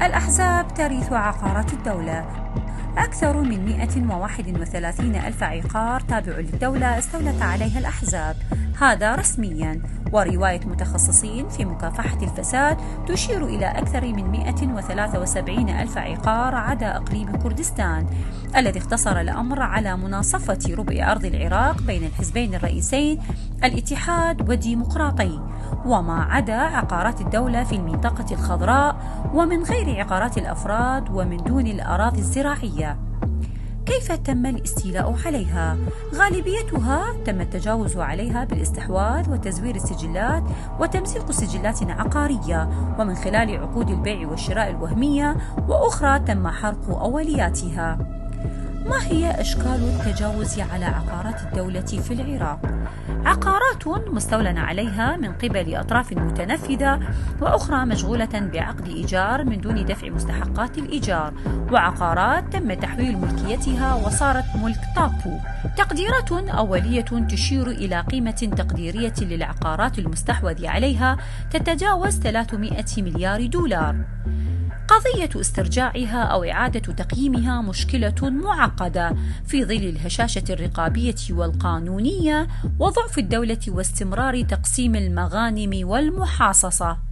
الأحزاب ترث عقارات الدولة. أكثر من 131 ألف عقار تابع للدولة استولت عليها الأحزاب، هذا رسمياً، ورواية متخصصين في مكافحة الفساد تشير إلى أكثر من 173 ألف عقار عدا إقليم كردستان الذي اختصر الأمر على مناصفة ربع أرض العراق بين الحزبين الرئيسين الاتحاد والديمقراطي، وما عدا عقارات الدولة في المنطقة الخضراء ومن غير عقارات الأفراد ومن دون الأراضي الزراعية. كيف تم الاستيلاء عليها؟ غالبيتها تم التجاوز عليها بالاستحواذ وتزوير السجلات وتمزيق سجلات عقارية ومن خلال عقود البيع والشراء الوهمية، وأخرى تم حرق أولياتها. ما هي أشكال التجاوز على عقارات الدولة في العراق؟ عقارات مستولى عليها من قبل أطراف متنفذة، وأخرى مشغولة بعقد إيجار من دون دفع مستحقات الإيجار، وعقارات تم تحويل ملكيتها وصارت ملك طابو. تقديرات أولية تشير إلى قيمة تقديرية للعقارات المستحوذ عليها تتجاوز 300 مليار دولار. قضية استرجاعها أو إعادة تقييمها مشكلة معقدة في ظل الهشاشة الرقابية والقانونية وضعف الدولة واستمرار تقسيم المغانم والمحاصصة.